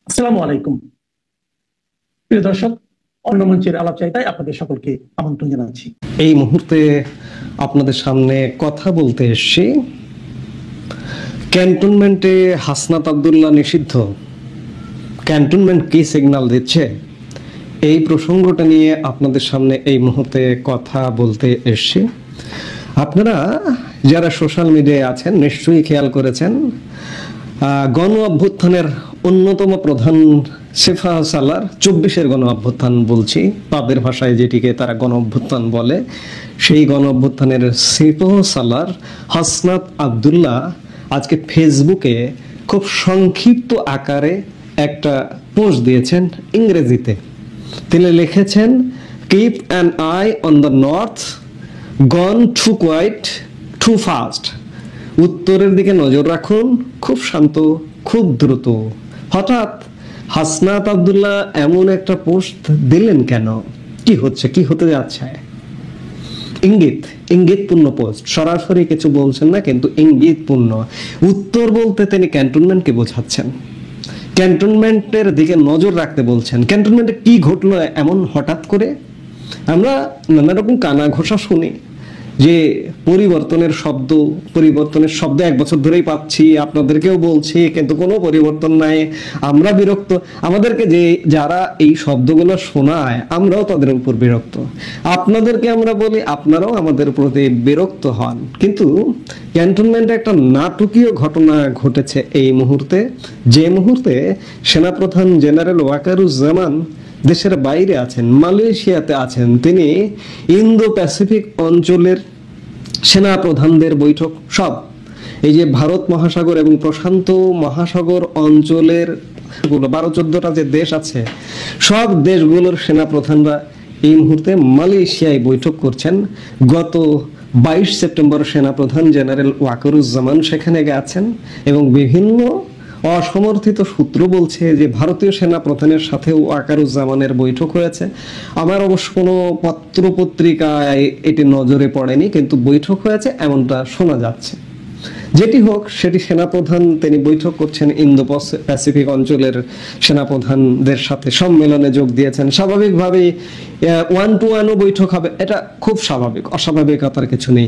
আসসালামু আলাইকুম। প্রিয় দর্শক, অন্য মঞ্চের আলাপচারিতায় আপনাদের সকলকে আমন্ত্রণ জানাচ্ছি। এই মুহূর্তে আপনাদের সামনে কথা বলতে এসেছি ক্যান্টনমেন্টে হাসনাত আব্দুল্লাহ নিষিদ্ধ। ক্যান্টনমেন্ট কি সিগন্যাল দিচ্ছে, এই প্রসঙ্গটা নিয়ে আপনাদের সামনে এই মুহূর্তে কথা বলতে এসেছি। আপনারা যারা সোশ্যাল মিডিয়ায় আছেন নিশ্চয়ই খেয়াল করেছেন, গণ অভ্যুত্থানের অন্যতম প্রধান সেফা সালার 24-এর গণ অভ্যুত্থান বলছি, তাদের ভাষায় যেটিকে তারা গণ অভ্যুত্থান বলে, সেই গণ অভ্যুত্থানের সেফা সালার হাসনাত আব্দুল্লাহ আজকে ফেসবুকে খুব সংক্ষিপ্ত আকারে একটা পোস্ট দিয়েছেন ইংরেজিতে। তিনি লিখেছেন, keep an eye on the north, gone too quite too fast. উত্তরের দিকে নজর রাখুন, খুব শান্ত, খুব দ্রুত। হঠাৎ হাসনাত আব্দুল্লাহ এমন একটা পোস্ট দিলেন কেন? কি হচ্ছে, কি হতে যাচ্ছে? ইঙ্গিতপূর্ণ পোস্ট, সরাসরি কিছু বলছেন না, কিন্তু ইঙ্গিতপূর্ণ। উত্তর বলতে তিনি ক্যান্টনমেন্টকে বোঝাচ্ছেন, ক্যান্টনমেন্টের দিকে নজর রাখতে বলছেন। ক্যান্টনমেন্টে কি ঘটলো এমন হঠাৎ করে? আমরা নানা রকম কানা ঘোষা শুনি যে পরিবর্তনের শব্দ 1 বছর ধরেই পাচ্ছি, আপনাদেরকেও বলছি, কিন্তু কোনো পরিবর্তন নাই। আমরা বিরক্ত, আমাদেরকে যারা এই শব্দগুলো শোনায় আমরাও তাদের উপর বিরক্ত। আপনাদেরকে আমরা বলি, আপনারাও আমাদের প্রতি বিরক্ত হন। কিন্তু ক্যান্টনমেন্টে একটা নাটকীয় ঘটনা ঘটেছে এই মুহূর্তে, যে মুহূর্তে সেনাপ্রধান জেনারেল ওয়াকারুজ্জামান দেশের বাইরে আছেন, মালয়েশিয়াতে আছেন। তিনি ইন্দো প্যাসিফিক অঞ্চলের সেনা প্রধানদের বৈঠক, সব এই যে ভারত মহাসাগর এবং প্রশান্ত মহাসাগর অঞ্চলের 12-14টা যে দেশ আছে, সব দেশগুলোর সেনা প্রধানরা এই মুহূর্তে মালয়েশিয়ায় বৈঠক করছেন। গত 22 সেপ্টেম্বর সেনাপ্রধান জেনারেল ওয়াকারুজ্জামান সেখানে গেছেন এবং বিভিন্ন অসমর্থিত সূত্র বলছে যে ভারতীয় সেনা প্রধানের সাথে ওয়াকারুজ্জামানের বৈঠক হয়েছে। আমার অবশ্য কোনো পত্র পত্রিকায় এটি নজরে পড়েনি, কিন্তু বৈঠক হয়েছে এমনটা শোনা যাচ্ছে। যেটি হোক, সেটি সেনাপ্রধান তিনি বৈঠক করছেন, ইন্দো প্যাসিফিক অঞ্চলের সেনাপ্রধানদের সাথে সম্মেলনে যোগ দিয়েছেন। স্বাভাবিকভাবেই 1-to-1 বৈঠক হবে, এটা খুব স্বাভাবিক, অস্বাভাবিকতার কিছু নেই।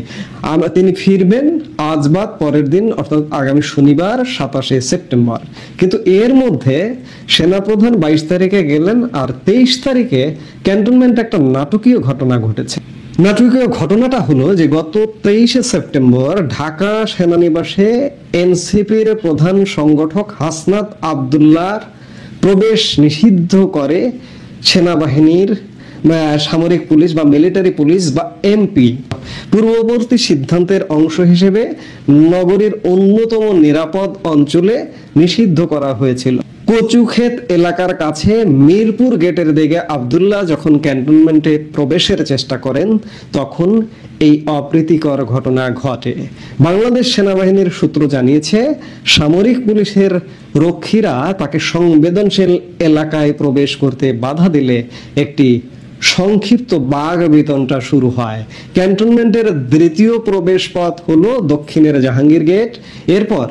তিনি ফিরবেন আজ বাদ পরের দিন, অর্থাৎ আগামী শনিবার 27শে সেপ্টেম্বর। কিন্তু এর মধ্যে সেনাপ্রধান 22 তারিখে গেলেন, আর 23 তারিখে ক্যান্টনমেন্টে একটা নাটকীয় ঘটনা ঘটেছে। নাটকীয় ঘটনাটা হলো যে গত 23শে সেপ্টেম্বর ঢাকা সেনানিবাসে এনসিপির প্রধান সংগঠক হাসনাত আব্দুল্লাহর প্রবেশ নিষিদ্ধ করে সেনাবাহিনীর সামরিক পুলিশ বা মিলিটারি পুলিশ বা এমপি। পূর্ববর্তী সিদ্ধান্তের অংশ হিসেবে নগরীর অন্যতম নিরাপদ অঞ্চলে নিষিদ্ধ করা হয়েছিল। কচুক্ষেত এলাকার কাছে মিরপুর গেটের দিকে আব্দুল্লাহ যখন ক্যান্টনমেন্টে প্রবেশের চেষ্টা করেন, তখন এই অপ্রীতিকর ঘটনা ঘটে। বাংলাদেশ সেনাবাহিনীর সূত্র জানিয়েছে, সামরিক পুলিশের রক্ষীরা তাকে সংবেদনশীল এলাকায় প্রবেশ করতে বাধা দিলে একটি সংক্ষিপ্ত বাঘ বিতণ্ডা শুরু হয়। ক্যান্টনমেন্টের দ্বিতীয় প্রবেশ পথ হলো দক্ষিণের জাহাঙ্গীর গেট। এরপর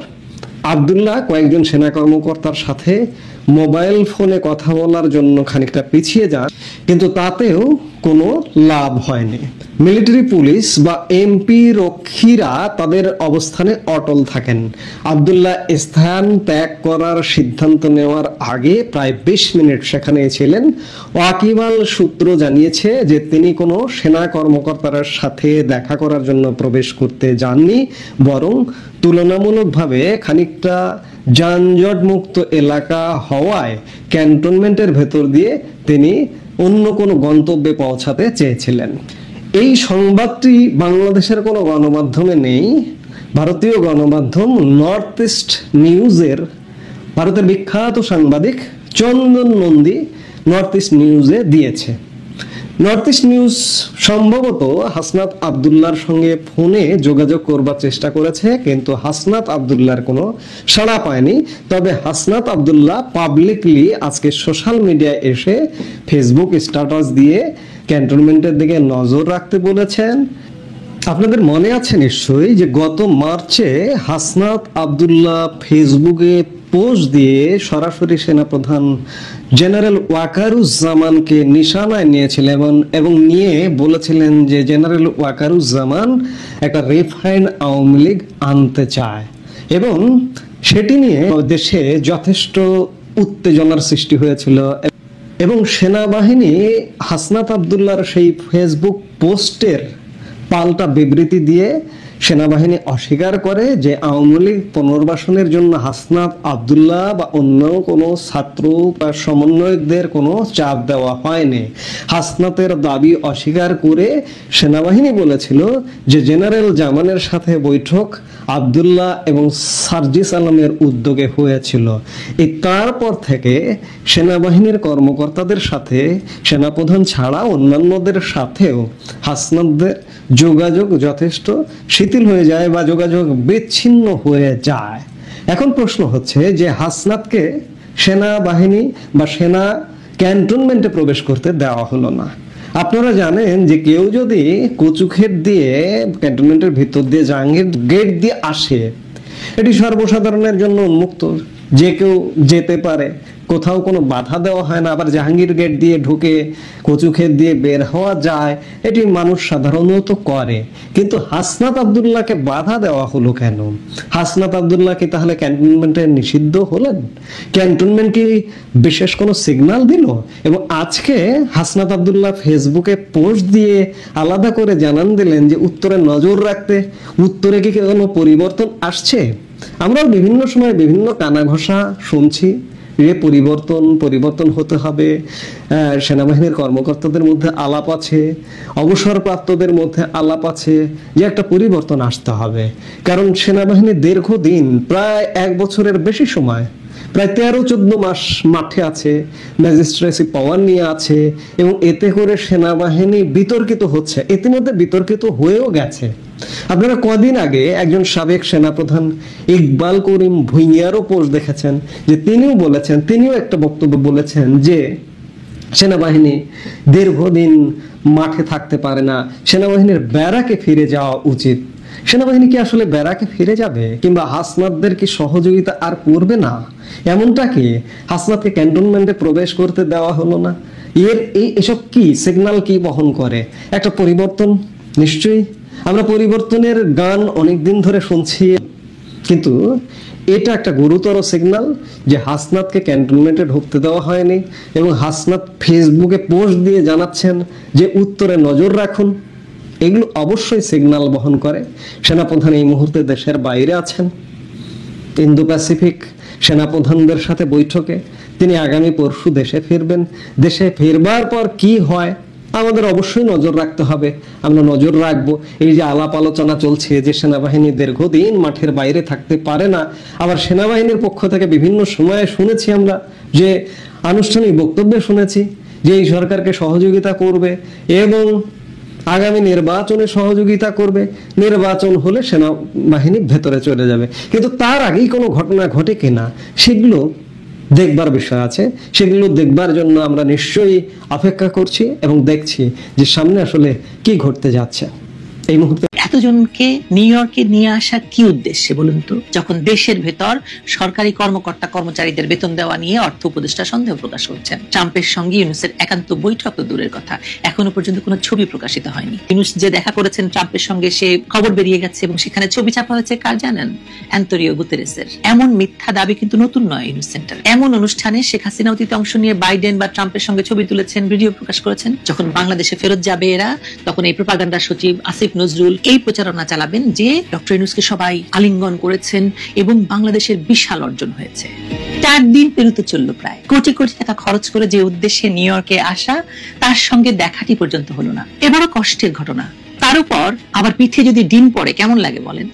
আব্দুল্লাহ কয়েকজন সেনা কর্মকর্তার সাথে মোবাইল ফোনে কথা বলার জন্য খানিকটা পিছিয়ে যান, কিন্তু তাতেও কোনো লাভ হয়নি। মিলিটারি পুলিশ বা এমপি রক্ষীরা তাদের অবস্থানে অটল থাকেন। আব্দুল্লাহ স্থান ত্যাগ করার সিদ্ধান্ত নেওয়ার আগে প্রায় 20 মিনিট সেখানে ছিলেন। ওয়াকিবহাল সূত্র জানিয়েছে যে তিনি কোনো সেনা কর্মকর্তার সাথে দেখা করার জন্য প্রবেশ করতে যাননি, বরং তুলনামূলকভাবে খানিকটা যানজট মুক্ত এলাকা হওয়ায় ক্যান্টনমেন্টের ভেতর দিয়ে তিনি অন্য কোনো গন্তব্যে পৌঁছাতে চেয়েছিলেন। এই সংবাদটি বাংলাদেশের কোনো গণমাধ্যমে নেই। ভারতীয় গণমাধ্যম নর্থ ইস্ট নিউজের, ভারতের বিখ্যাত সাংবাদিক চন্দন নন্দী নর্থ ইস্ট নিউজে দিয়েছে। নর্থ ইস্ট নিউজ সম্ভবত হাসনাত আব্দুল্লাহর সঙ্গে ফোনে যোগাযোগ করবার চেষ্টা করেছে, কিন্তু হাসনাত আব্দুল্লাহর কোনো সাড়া পায়নি। তবে হাসনাত আব্দুল্লাহ পাবলিকলি আজকে সোশ্যাল মিডিয়ায় এসে ফেসবুক স্ট্যাটাস দিয়ে ক্যান্টনমেন্টের দিকে নজর রাখতে বলেছেন। আপনাদের মনে আছে নিশ্চয়ই যে গত মার্চে হাসনাত আব্দুল্লাহ ফেসবুকে পোস্ট দিয়ে সরাসরি সেনাপ্রধান জেনারেল ওয়াকারুজ্জামানকে নিশানায় নিয়েছিলেন এবং নিয়ে বলেছিলেন যে জেনারেল ওয়াকারুজ্জামান একটা রিফাইন্ড আওয়ামী লীগ আনতে চায়, এবং সেটি নিয়ে দেশে যথেষ্ট উত্তেজনার সৃষ্টি হয়েছিল। এবং সেনাবাহিনী হাসনাত আব্দুল্লাহর সেই ফেসবুক পোস্টের পাল্টা বিবৃতি দিয়ে সেনাবাহিনী অস্বীকার করে যে আওয়ামী লীগ পুনর্বাসনের জন্য হাসনাত আব্দুল্লাহ বা অন্য কোনো ছাত্র বা সমন্বয়কদের কোনো চাপ দেওয়া হয়নি। হাসনাতের দাবি অস্বীকার করে সেনাবাহিনী বলেছিল যে জেনারেল জামানের সাথে বৈঠক আব্দুল্লাহ এবং সার্জিস আলমের উদ্যোগে হয়েছিল। তারপর থেকে সেনাবাহিনীর কর্মকর্তাদের সাথে সেনাপ্রধান ছাড়া অন্যান্যদের সাথেও হাসনাতদের যোগাযোগ যথেষ্ট শিথিল হয়ে যায় বা যোগাযোগ বিচ্ছিন্ন হয়ে যায়। এখন প্রশ্ন হচ্ছে যে হাসনাতকে সেনাবাহিনী বা সেনা ক্যান্টনমেন্টে প্রবেশ করতে দেওয়া হলো না। আপনারা জানেন যে কেউ যদি কচুক্ষেত দিয়ে ক্যান্টনমেন্টের ভিতর দিয়ে জাহাঙ্গীর গেট দিয়ে আসে, এটি সর্বসাধারণের জন্য উন্মুক্ত, যে কেউ যেতে পারে, কোথাও কোনো বাধা দেওয়া হয় না। আবার জাহাঙ্গীর গেট দিয়ে ঢুকে কচুক্ষেত দিয়ে বের হওয়া যায়, এটি মানুষ সাধারণত করে। কিন্তু হাসনাত আব্দুল্লাহকে বাধা দেওয়া হলো কেন? হাসনাত আব্দুল্লাহ কি তাহলে ক্যান্টনমেন্টে নিষিদ্ধ হলেন? ক্যান্টনমেন্ট কি বিশেষ কোনো সিগন্যাল দিল? এবং আজকে হাসনাত আব্দুল্লাহ ফেসবুকে পোস্ট দিয়ে আলাদা করে জানান দিলেন যে উত্তরে নজর রাখতে। উত্তরে কি কোনো পরিবর্তন আসছে? আমরাও বিভিন্ন সময় বিভিন্ন কানা ঘষা শুনছি যে পরিবর্তন হতে হবে, সেনাবাহিনীর কর্মকর্তাদের মধ্যে আলাপ আছে, অবসরপ্রাপ্তদের মধ্যে আলাপ আছে যে একটা পরিবর্তন আসতে হবে। কারণ সেনাবাহিনী দীর্ঘদিন প্রায় 1 বছরের বেশি সময়, প্রায় 13-14 মাস মাঠে আছে, ম্যাজিস্ট্রেসি পাওয়ার নিয়ে আছে, এবং এতে করে সেনাবাহিনী বিতর্কিত হচ্ছে, ইতিমধ্যে বিতর্কিত হয়েও গেছে। আপনারা কদিন আগে একজন সাবেক সেনাপ্রধান ইকবাল করিম ভুঁইয়ারও পোস্ট দেখেছেন, যে তিনিও একটা বক্তব্য বলেছেন যে সেনাবাহিনী দীর্ঘদিন মাঠে থাকতে পারে না, সেনাবাহিনীর ব্যারাকে ফিরে যাওয়া উচিত। সেনাবাহিনী কি আসলে ব্যারাকে ফিরে যাবে, কিংবা হাসনাতদের কি সহযোগিতা আর করবে না? এমনটা কি হাসনাতকে ক্যান্টনমেন্টে প্রবেশ করতে দেওয়া হলো না? এসব কি সিগন্যাল কি বহন করে? একটা পরিবর্তন নিশ্চয়ই। আমরা পরিবর্তনের গান অনেকদিন ধরে শুনছি, কিন্তু এটা একটা গুরুতর সিগন্যাল যে হাসনাতকে ক্যান্টনমেন্টে ঢুকতে দেওয়া হয়নি, এবং হাসনাত ফেসবুকে পোস্ট দিয়ে জানাচ্ছেন যে উত্তরে নজর রাখুন। এগুলো অবশ্যই সিগন্যাল বহন করে। সেনাপ্রধান এই মুহূর্তে দেশের বাইরে আছেন, ইন্দো প্যাসিফিক সেনাপ্রধানদের সাথে বৈঠকে। তিনি আগামী পরশু দেশে ফিরবেন। দেশে ফিরবার পর কি হয় আমাদের অবশ্যই নজর রাখতে হবে। আমরা নজর রাখবো। এই যে আলাপ আলোচনা চলছে যে সেনাবাহিনী দীর্ঘদিন মাঠের বাইরে থাকতে পারে না, আবার সেনাবাহিনীর পক্ষ থেকে বিভিন্ন সময়ে শুনেছি আমরা যে আনুষ্ঠানিক বক্তব্যে শুনেছি যে এই সরকারকে সহযোগিতা করবে এবং আগামী নির্বাচনে সহযোগিতা করবে, নির্বাচন হলে সেনাবাহিনী ভেতরে চলে যাবে। কিন্তু তার আগেই কোনো ঘটনা ঘটে কিনা সেগুলো দেখবার বিষয় আছে। সেগুলো দেখবার জন্য আমরা নিশ্চয়ই অপেক্ষা করছি এবং দেখছি যে সামনে আসলে কি ঘটতে যাচ্ছে। এই মুহূর্তে এতজনকে নিউ ইয়র্কে নিয়ে আসা কি উদ্দেশ্যে বলুন তো? যখন দেশের ভেতর সরকারি কর্মকর্তা কর্মচারীদের বেতন দেওয়া নিয়ে অর্থ উপদেষ্টা সন্দেহ প্রকাশ করছেন। ট্রাম্পের সঙ্গে ইউনুসের একান্ত বৈঠক তো দূরের কথা, এখনো পর্যন্ত কোনো ছবি প্রকাশিত হয়নি। ইউনুস যে দেখা করেছেন ট্রাম্পের সঙ্গে, সে খবর বেরিয়ে গেছে এবং সেখানে ছবি ছাপা হয়েছে কার জানেন? অ্যান্তনিও গুতেরেসের। এমন মিথ্যা দাবি কিন্তু নতুন নয় ইউনুস সেন্টার। এমন অনুষ্ঠানে শেখ হাসিনা অতীতে অংশ নিয়ে বাইডেন বা ট্রাম্পের সঙ্গে ছবি তুলেছেন, ভিডিও প্রকাশ করেছেন। যখন বাংলাদেশে ফেরত যাবে এরা, তখন এই প্রোপাগান্ডা সচিব আসিফ নজরুল এই প্রচারণা চালাবেন যে ডক্টর ইউনুসকে সবাই আলিঙ্গন করেছেন এবং বাংলাদেশের বিশাল অর্জন হয়েছে। 4 দিন পেরোতে চললো, প্রায় কোটি কোটি টাকা খরচ করে যে উদ্দেশ্যে নিউ ইয়র্কে আসা, তার সঙ্গে দেখাটি পর্যন্ত হলো না। এবারও কষ্টের ঘটনা। তার উপর আবার পিঠে যদি ডিম পড়ে কেমন লাগে বলেন?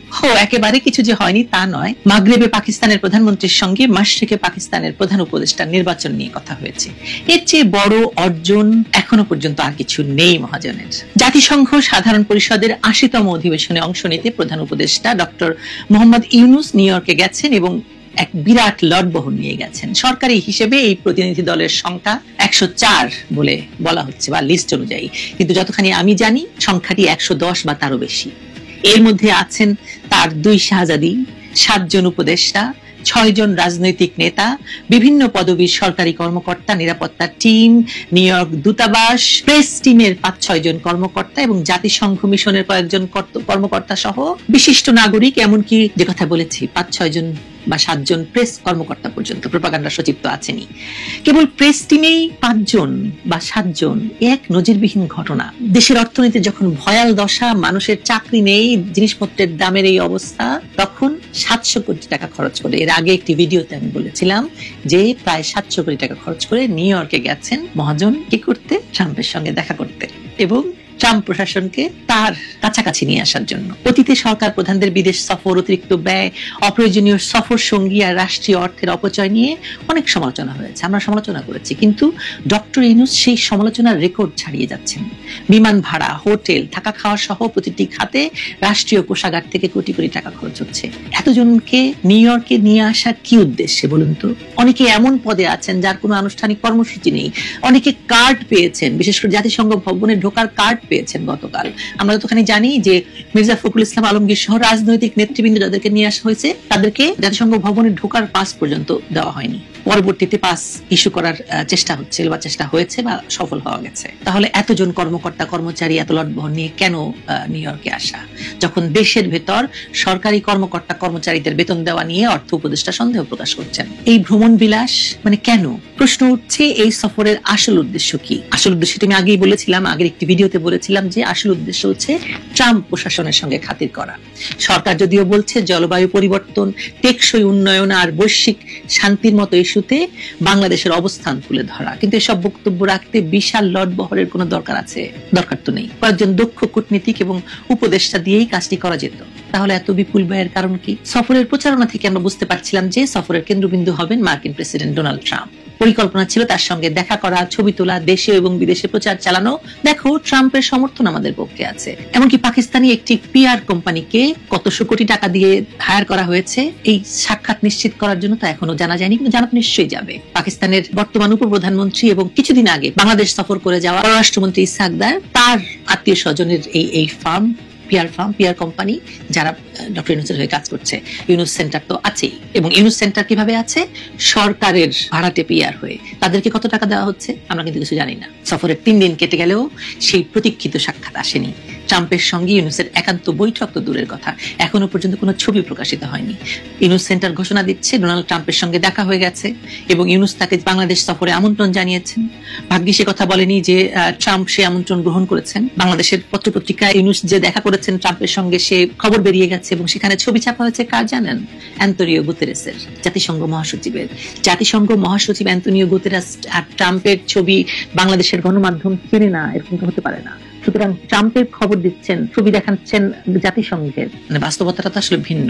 একেবারে কিছু যে হয়নি তা নয়। মাগরেবে পাকিস্তানের প্রধানমন্ত্রীর সঙ্গে মাশরিকে পাকিস্তানের প্রধান উপদেষ্টার নির্বাচন নিয়ে কথা হয়েছে। এর চেয়ে বড় অর্জন এখনো পর্যন্ত আর কিছু নেই মহাজনের। জাতিসংঘ সাধারণ পরিষদের 80তম অধিবেশনে অংশ নিতে প্রধান উপদেষ্টা ডক্টর মোহাম্মদ ইউনুস নিউ ইয়র্কে গেছেন এবং এক বিরাট লটবহর নিয়ে গেছেন। সরকারি হিসেবে এই প্রতিনিধি দলের সংখ্যা 104 বলে বলা হচ্ছে বা লিস্ট অনুযায়ী, কিন্তু যতখানি আমি জানি সংখ্যাটি 110 বা তারও বেশি। এর মধ্যে আছেন তার 2 শাহজাদি, 7 জন উপদেষ্টা, 6 জন রাজনৈতিক নেতা, বিভিন্ন পদবীর সরকারি কর্মকর্তা, নিরাপত্তা টিম, নিউ ইয়র্ক দূতাবাস, প্রেস টিমের 5-6 জন কর্মকর্তা এবং জাতিসংঘ মিশনের কয়েকজন কর্মকর্তা সহ বিশিষ্ট নাগরিক, এমনকি যে কথা বলেছি 5-6 জন বা 7 জন প্রেস কর্মকর্তা পর্যন্ত, প্রোপাগান্ডা সচিব তো আছেনই। কেবল প্রেস টিমেই 5 জন বা 7 জন, এক নজিরবিহীন ঘটনা। দেশের অর্থনীতি যখন ভয়াল দশা, মানুষের চাকরি নেই, জিনিসপত্রের দামের এই অবস্থা, তখন 700 কোটি টাকা খরচ করে, এর আগে একটি ভিডিওতে আমি বলেছিলাম যে প্রায় 700 কোটি টাকা খরচ করে নিউ ইয়র্কে গেছেন মহাজন কি করতে, ট্রাম্পের সঙ্গে দেখা করতে এবং ট্রাম্প প্রশাসনকে তার কাছাকাছি নিয়ে আসার জন্য। অতীতে সরকার প্রধানদের বিদেশ সফর, অতিরিক্ত ব্যয়, অপ্রয়োজনীয় সফর সঙ্গী আর রাষ্ট্রীয় অর্থের অপচয় নিয়ে অনেক সমালোচনা হয়েছে, আমরা সমালোচনা করেছি, কিন্তু ডক্টর ইউনূস সেই সমালোচনার রেকর্ড ছাড়িয়ে যাচ্ছেন। বিমান ভাড়া, হোটেল, থাকা খাওয়া সহ প্রতিটি খাতে রাষ্ট্রীয় কোষাগার থেকে কোটি কোটি টাকা খরচ হচ্ছে। এতজনকে নিউ ইয়র্কে নিয়ে আসা কি উদ্দেশ্যে বলুন তো? অনেকে এমন পদে আছেন যার কোনো আনুষ্ঠানিক কর্মসূচি নেই, অনেকে কার্ড পেয়েছেন, বিশেষ করে জাতিসংঘ ভবনে ঢোকার কার্ড পেয়েছেন গতকাল। আমরা যতখানি জানি যে মির্জা ফখরুল ইসলাম আলমগীর সহ রাজনৈতিক নেতৃবৃন্দ যাদেরকে নিয়ে আসা হয়েছে তাদেরকে জাতিসংঘ ভবনে ঢোকার পাস পর্যন্ত দেওয়া হয়নি। পরবর্তীতে পাস ইস্যু করার চেষ্টা হচ্ছিল বা চেষ্টা হয়েছে বা সফল হওয়া গেছে। তাহলে এতজন কর্মকর্তা কর্মচারী এত লটবহর নিয়ে কেন নিউ ইয়র্কে আসা, যখন দেশের ভেতর সরকারি কর্মকর্তা কর্মচারীদের বেতন দেওয়া নিয়ে অর্থ উপদেষ্টা সন্দেহ প্রকাশ করছেন? এই ভ্রমণ বিলাস মানে কেন? প্রশ্ন উঠছে এই সফরের আসল উদ্দেশ্য কি? আসল উদ্দেশ্যটা আমি আগেই বলেছিলাম, আগের একটি ভিডিওতে বলেছিলাম যে আসল উদ্দেশ্য হচ্ছে ট্রাম্প প্রশাসনের সঙ্গে খাতির করা। সরকার যদিও বলছে জলবায়ু পরিবর্তন, টেকসই উন্নয়ন আর বৈশ্বিক শান্তির মতো ইস্যুতে বাংলাদেশের অবস্থান তুলে ধরা, কিন্তু এসব বক্তব্য রাখতে বিশাল লটবহরের কোনো দরকার আছে? দরকার তো নেই। কয়েকজন দক্ষ কূটনীতিক এবং উপদেষ্টা দিয়েই কাজটি করা যেত। তাহলে এত বিপুল ব্যয়ের কারণ কি? সফরের প্রচারণা থেকে আমরা বুঝতে পারছিলাম যে সফরের কেন্দ্রবিন্দু হবেন মার্কিন প্রেসিডেন্ট ডোনাল্ড ট্রাম্প। পরিকল্পনা ছিল তার সঙ্গে দেখা করা, ছবি তোলা, দেশে এবং বিদেশে প্রচার চালানো, দেখো ট্রাম্পের সমর্থন আমাদের পক্ষে আছে। এমনকি পাকিস্তানি একটি পিআর কোম্পানিকে কতশো কোটি টাকা দিয়ে হায়ার করা হয়েছে এই সাক্ষাৎ নিশ্চিত করার জন্য, তা এখনো জানা যায়নি, কিন্তু জানা নিশ্চয়ই যাবে। পাকিস্তানের বর্তমান উপপ্রধানমন্ত্রী এবং কিছুদিন আগে বাংলাদেশ সফর করে যাওয়া পররাষ্ট্রমন্ত্রী ইসহাক দার, তার আত্মীয় স্বজনের এই ফার্ম, পিআর কোম্পানি যারা ডক্টর ইউনূসের হয়ে কাজ করছে। ইউনূস সেন্টার তো আছেই, এবং ইউনূস সেন্টার কিভাবে আছে? সরকারের ভাড়াটে পিআর হয়ে। তাদেরকে কত টাকা দেওয়া হচ্ছে আমরা কিন্তু কিছু জানি না। সফরের 3 দিন কেটে গেলেও সেই প্রতীক্ষিত সাক্ষাৎ আসেনি। ট্রাম্পের সঙ্গে ইউনূসের একান্ত বৈঠক তো দূরের কথা, এখনো পর্যন্ত কোনো ছবি প্রকাশিত হয়নি। ইউনূস সেন্টার ঘোষণা দিচ্ছে ডোনাল্ড ট্রাম্পের সঙ্গে দেখা হয়ে গেছে এবং ইউনূস তাকে বাংলাদেশ সফরে আমন্ত্রণ জানিয়েছেন। ভাগ্যিস সে কথা বলেনি যে ট্রাম্প সে আমন্ত্রণ গ্রহণ করেছেন। বাংলাদেশের পত্রপত্রিকায় ইউনূস যে দেখা করেছেন ট্রাম্পের সঙ্গে সে খবর বেরিয়ে গেছে এবং সেখানে ছবি ছাপা হয়েছে কার জানেন? অ্যান্তোনিও গুতেরেসের, জাতিসংঘ মহাসচিবের। জাতিসংঘ মহাসচিব অ্যান্তোনিও গুতেরেস আর ট্রাম্পের ছবি বাংলাদেশের গণমাধ্যম চেনে না, এরকম তো হতে পারে না। সুতরাং ট্রাম্পের খবর দিচ্ছেন, ছবি দেখাচ্ছেন জাতিসংঘের, মানে বাস্তবতাটা তো আসলে ভিন্ন।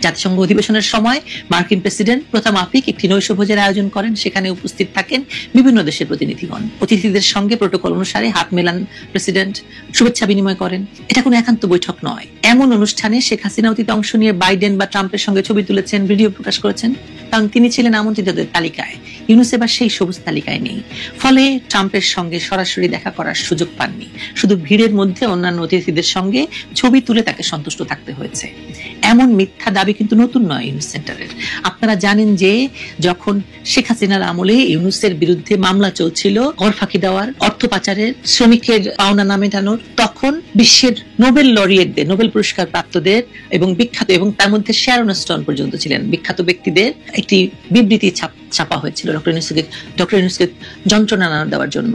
জাতিসংঘ অধিবেশনের সময় মার্কিন প্রেসিডেন্ট প্রথমাফিক একটি নৈশভোজের আয়োজন করেন, সেখানে উপস্থিত থাকেন বিভিন্ন দেশের প্রতিনিধিগণ। অতিথিদের সঙ্গে প্রটোকল অনুসারে হাত মেলান প্রেসিডেন্ট, শুভেচ্ছা বিনিময় করেন। এটা কোনো একান্ত বৈঠক নয়। এমন অনুষ্ঠানে শেখ হাসিনা অতীতে অংশ নিয়ে বাইডেন বা ট্রাম্পের সঙ্গে ছবি তুলেছেন, ভিডিও প্রকাশ করেছেন, কারণ তিনি ছিলেন আমন্ত্রিতদের তালিকায়। ইউনূস এবার সেই সবুজ তালিকায় নেই, ফলে ট্রাম্পের সঙ্গে সরাসরি দেখা করার সুযোগ পাননি। শুধু ভিড়ের মধ্যে অন্যান্য অতিথিদের সঙ্গে ছবি তুলে তাকে সন্তুষ্ট থাকতে হয়েছে। এমন মিথ্যা দাবি কিন্তু নতুন নয় ইউনূস সেন্টারের। আপনারা জানেন যে যখন শেখ হাসিনার আমলে ইউনূসের বিরুদ্ধে মামলা চলছিল, কর ফাঁকি দেওয়ার, অর্থ পাচারের, শ্রমিকের পাওনা না মেটানোর, তখন বিশ্বের নোবেল লরিয়েটদের, নোবেল পুরস্কার প্রাপ্তদের এবং বিখ্যাত, এবং তার মধ্যে শ্যারন স্টোন পর্যন্ত ছিলেন, বিখ্যাত ব্যক্তিদের একটি বিবৃতি ছাপা হয়েছিল ডক্টর ইউনূসকে যন্ত্রণা না দেওয়ার জন্য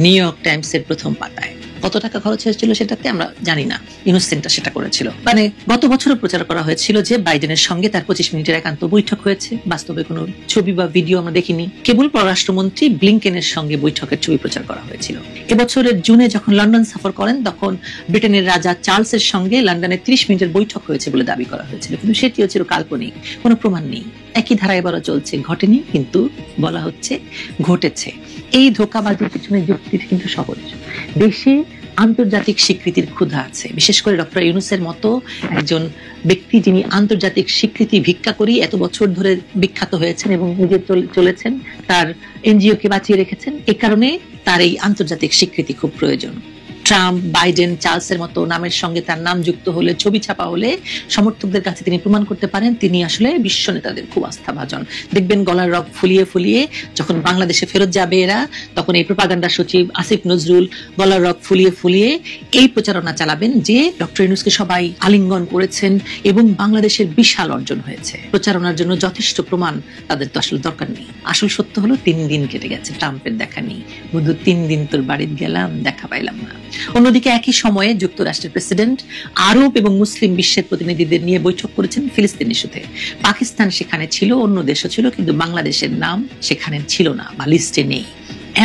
নিউ ইয়র্ক টাইমসের প্রথম পাতায়। কত টাকা খরচ হয়েছিল সেটাতে আমরা জানি না, ইউনূস সেন্টার সেটা করেছিল। মানে গত বছরও প্রচার করা হয়েছিল যে বাইডেনের সঙ্গে তার 25 মিনিটের একান্ত বৈঠক হয়েছে, বাস্তবে কোনো ছবি বা ভিডিও আমরা দেখিনি। কেবল পররাষ্ট্রমন্ত্রী ব্লিংকেনের সঙ্গে বৈঠকের ছবি প্রচার করা হয়েছিল। এবছরের জুনে যখন লন্ডন সফর করেন, তখন ব্রিটেনের রাজা চার্লসের সঙ্গে লন্ডনে 30 মিনিটের বৈঠক হয়েছে বলে দাবি করা হয়েছিল, কিন্তু সেটিও ছিল কাল্পনিক, কোনো প্রমাণ নেই। একই ধারা এবারও চলছে, ঘটেনি কিন্তু বলা হচ্ছে ঘটেছে। এই ধোঁকাবাজির পিছনে যুক্তির কিন্তু সহজ। দেশে আন্তর্জাতিক স্বীকৃতির ক্ষুধা আছে, বিশেষ করে ডক্টর ইউনূসের মতো একজন ব্যক্তি যিনি আন্তর্জাতিক স্বীকৃতি ভিক্ষা করি এত বছর ধরে বিখ্যাত হয়েছেন এবং নিজে চলেছেন, তার এনজিও কে বাঁচিয়ে রেখেছেন। এ কারণে তার এই আন্তর্জাতিক স্বীকৃতি খুব প্রয়োজন। ট্রাম্প, বাইডেন, চার্লসের মতো নামের সঙ্গে তার নাম যুক্ত হলে, ছবি ছাপা হলে সমর্থকদের কাছে তিনি প্রমাণ করতে পারেন তিনি আসলে বিশ্ব নেতাদের খুব আস্থাভাজন। দেখবেন গলার রগ ফুলিয়ে ফুলিয়ে যখন বাংলাদেশে ফেরত যাবে এরা, তখন এই প্রোপাগান্ডা সচিব আসিফ নজরুল গলার রগ ফুলিয়ে ফুলিয়ে এই প্রচারণা চালাবেন যে ডক্টর ইউনূসকে সবাই আলিঙ্গন করেছেন এবং বাংলাদেশের বিশাল অর্জন হয়েছে। প্রচারণার জন্য যথেষ্ট প্রমাণ তাদের তো আসলে দরকার নেই। আসল সত্য হলো 3 দিন কেটে গেছে, ট্রাম্পের দেখা নেই। বুধু 3 দিন তোর বাড়িতে গেলাম, দেখা পাইলাম না। অন্যদিকে একই সময়ে যুক্তরাষ্ট্রের প্রেসিডেন্ট আরব এবং মুসলিম বিশ্বের প্রতিনিধিদের নিয়ে বৈঠক করেছেন ফিলিস্তিন ইস্যুতে। পাকিস্তান সেখানে ছিল, অন্য দেশও ছিল, কিন্তু বাংলাদেশের নাম সেখানে ছিল না বা লিস্টে নেই।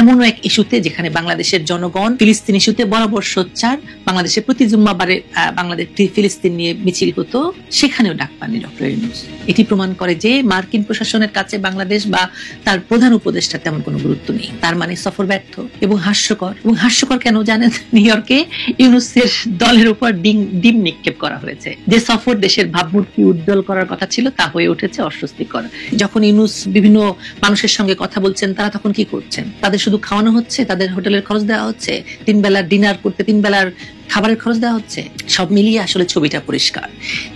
এমনও এক ইস্যুতে যেখানে বাংলাদেশের জনগণ ফিলিস্তিন ইস্যুতে বরাবর সোচ্চার, বাংলাদেশে প্রতি জুম্মাবারে বাংলাদেশ ফিলিস্তিন নিয়ে মিছিল হতো, সেখানেও ডাক পাননি ডক্টর ইউনূস। এটি প্রমাণ করে যে মার্কিন প্রশাসনের কাছে বাংলাদেশ বা তার প্রধান উপদেষ্টা তেমন কোনো গুরুত্ব নেই। তার মানে সফর ব্যর্থ এবং হাস্যকর। এবং হাস্যকর কেন জানেন? নিউ ইয়র্কে ইউনূসের দলের উপর ডিম নিক্ষেপ করা হয়েছে। যে সফর দেশের ভাবমূর্তি উজ্জ্বল করার কথা ছিল তা হয়ে উঠেছে অস্বস্তিকর। যখন ইউনূস বিভিন্ন মানুষের সঙ্গে কথা বলছেন, তারা তখন কি করছেন? তাদের শুধু খাওয়ানো হচ্ছে, তাদের হোটেলের খরচ দেওয়া হচ্ছে, 3 বেলার ডিনার করতে 3 বেলার খাবারের খরচ দেওয়া হচ্ছে। সব মিলিয়ে আসলে ছবিটা পরিষ্কার।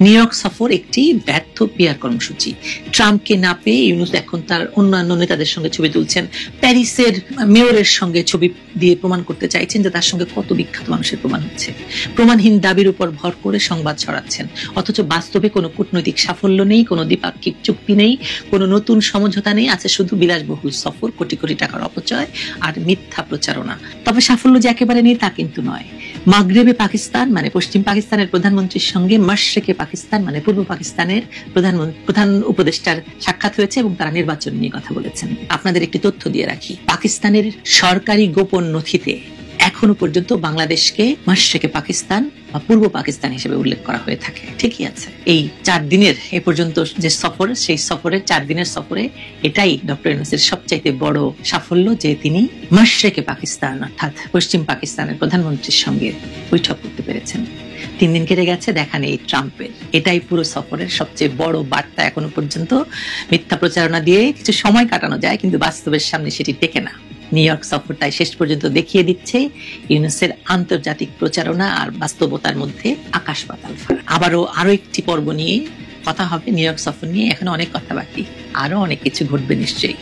নিউ ইয়র্ক সফর একটি ব্যর্থ পিআর কর্মসূচি। ট্রাম্পকে না পেয়ে ইউনূস এখন তার অন্যান্য নেতাদের সঙ্গে ছবি তুলছেন, প্যারিসের মেয়রের সঙ্গে ছবি দিয়ে প্রমাণ করতে চাইছেন যে তার সঙ্গে কত বিখ্যাত মানুষের প্রমাণ হচ্ছে। প্রমাণহীন দাবির উপর ভর করে সংবাদ ছড়াচ্ছেন, অথচ বাস্তবে কোনো কূটনৈতিক সাফল্য নেই, কোনো দ্বিপাক্ষিক চুক্তি নেই, কোনো নতুন সমঝোতা নেই। আছে শুধু বিলাসবহুল সফর, কোটি কোটি টাকার অপচয় আর মিথ্যা প্রচারণা। তবে সাফল্য যে একেবারে নেই তা কিন্তু নয়। মাগরেবে পাকিস্তান মানে পশ্চিম পাকিস্তানের প্রধানমন্ত্রীর সঙ্গে মাশরিকে পাকিস্তান মানে পূর্ব পাকিস্তানের প্রধান উপদেষ্টার সাক্ষাৎ হয়েছে এবং তারা নির্বাচন নিয়ে কথা বলেছেন। আপনাদের একটি তথ্য দিয়ে রাখি, পাকিস্তানের সরকারি গোপন নথিতে এখনো পর্যন্ত বাংলাদেশকে মাশরিকে পাকিস্তান বা পূর্ব পাকিস্তান হিসেবে উল্লেখ করা হয়ে থাকে। ঠিকই আছে। এই 4 দিনের এ পর্যন্ত যে সফর, সেই সফরে 4 দিনের সফরে এটাই ডক্টর ইউনূসের সবচাইতে বড় সাফল্য যে তিনি মাশরিকে পাকিস্তান অর্থাৎ পশ্চিম পাকিস্তানের প্রধানমন্ত্রীর সঙ্গে বৈঠক করতে পেরেছেন। 3 দিন কেটে গেছে, দেখা নেই ট্রাম্পের। এটাই পুরো সফরের সবচেয়ে বড় বার্তা এখনো পর্যন্ত। মিথ্যা প্রচারণা দিয়ে কিছু সময় কাটানো যায়, কিন্তু বাস্তবের সামনে সেটি টেকে না। নিউ ইয়র্ক সফরটাই শেষ পর্যন্ত দেখিয়ে দিচ্ছে ইউনূসের আন্তর্জাতিক প্রচারণা আর বাস্তবতার মধ্যে আকাশ পাতাল ফারাক। আরো একটি পর্ব নিয়ে কথা হবে নিউ ইয়র্ক সফর নিয়ে। এখনো অনেক কথা বাকি, আরো অনেক কিছু ঘটবে নিশ্চয়ই।